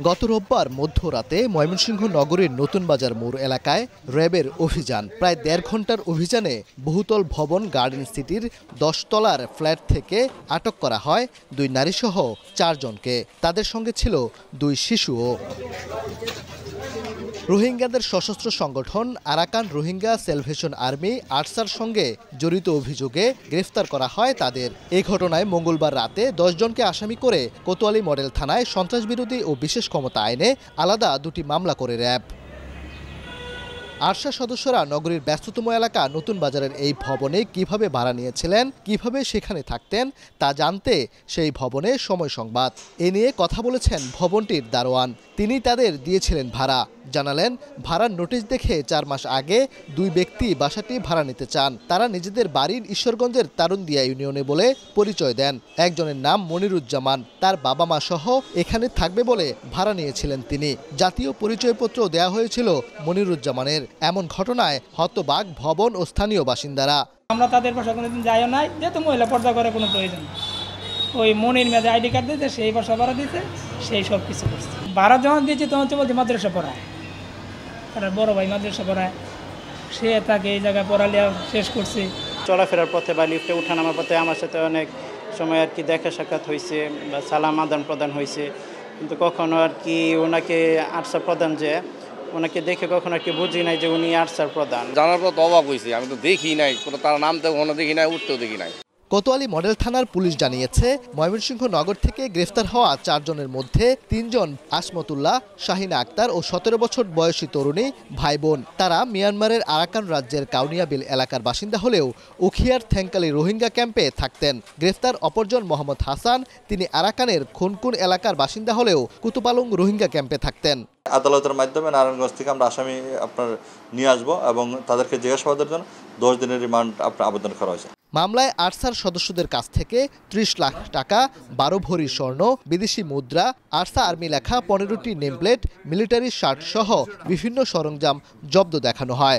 গত রোববার মধ্যরাতে ময়মনসিংহ নগরীর নতুন বাজার মোড় এলাকায় র্যাবের অভিযান। প্রায় ১.৫ ঘন্টার অভিযানে বহুতল ভবন গার্ডেন সিটির ১০ তলার ফ্ল্যাট থেকে আটক করা হয় ২ নারীসহ ৪ জনকে। তাদের সঙ্গে ছিল ২ শিশুও। রোহিঙ্গাদের সশস্ত্র সংগঠন Arakan Rohingya salvation army Archer সঙ্গে জড়িত অভিযোগে গ্রেফতার করা হয় তাদের। এই ঘটনায় মঙ্গলবার রাতে ১০ জনকে আসামি করে কোতোয়ালি মডেল থানায় সন্ত্রাসবিরোধী ও বিশেষ ক্ষমতা আইনে আলাদা ২টি মামলা করে র্যাব। আরসা সদস্যরা নগরীর ব্যস্ততম এলাকা নতুন বাজারের এই ভবনে কিভাবে ভাড়া নিয়েছিলেন, কিভাবে সেখানে থাকতেন তা জানতে সেই ভবনে সময় সংবাদ। এ নিয়ে কথা বলেছেন ভবনটির দারোয়ান। তিনি তাদের দিয়েছিলেন ভাড়া। জানালেন, ভাড়ার নোটিশ দেখে ৪ মাস আগে ২ ব্যক্তি বাসাটি ভাড়া নিতে চান। তারা নিজেদের বাড়ির ঈশ্বরগঞ্জের তারুন্দিয়া ইউনিয়নে বলে পরিচয় দেন। একজনের নাম মনিরুজ্জামান। তার বাবা মা সহ এখানে থাকবে বলে ভাড়া নিয়েছিলেন তিনি। জাতীয় পরিচয়পত্র দেয়া হয়েছিল মনিরুজ্জামানের। এমন ঘটনায় হতবাক ভবন ও স্থানীয় বাসিন্দারা। আমরা তাদের বাসা কোনোদিন যাইও নাই, যেহেতু মহিলা পর্দা করে কোনো প্রয়োজন। ওই মনির মেয়াদে আইডি কার্ড দিতে, সেই বাসা ভাড়া দিতে, সেই সব কিছু করছে। ভাড়া যখন দিয়েছি তখন তো বলছে মাদ্রাসা পড়ায়, তার বড় ভাই মাদ্রাসা পড়ায়, সে তাকে এই জায়গায় পড়ালিয়া শেষ করছে। চলাফেরার পথে বা লিফটে ওঠানামার পথে আমার সাথে অনেক সময় আর কি দেখা সাক্ষাৎ হয়েছে বা সালাম আদান প্রদান হয়েছে, কিন্তু কখনো আর কি ওনাকে আরসা প্রদান যে ওনাকে দেখে কখনো আর কি বুঝি নাই যে উনি আরসার প্রধান। জানার পর তো অবাক হয়েছি, আমি তো দেখি নাই, তার নামতে কখনো দেখি নাই, উঠতেও দেখি নাই। কোতোয়ালি মডেল থানার পুলিশ জানিয়েছে, ময়মনসিংহ নগর থেকে গ্রেফতার হওয়া ৪ জনের মধ্যে ৩ জন আসমতুল্লাহ, শাহিনা আক্তার ও ১৭ বছর বয়সী তরুণী ভাই বোন। তারা মিয়ানমারের আরাকান রাজ্যের কাউনিয়াবিল এলাকার বাসিন্দা হলেও উখিয়ার থ্যাংকালি রোহিঙ্গা ক্যাম্পে থাকতেন। গ্রেফতার অপরজন মোহাম্মদ হাসান। তিনি আরাকানের খুনকুন এলাকার বাসিন্দা হলেও কুতুপালং রোহিঙ্গা ক্যাম্পে থাকতেন। আদালতের মাধ্যমে নারায়ণগঞ্জ থেকে আমরা আসামি নিয়ে আসবো এবং তাদেরকে জিজ্ঞাসাবাদের জন্য 10 দিনের রিমান্ড আবেদন করা হয়েছে। মামলায় আরসার সদস্যদের কাছ থেকে ৩০ লাখ টাকা, ১২ ভরি স্বর্ণ, বিদেশি মুদ্রা, আরসা আর্মি লেখা ১৫টি নেমপ্লেট, মিলিটারি শার্ট সহ বিভিন্ন সরঞ্জাম জব্দ দেখানো হয়।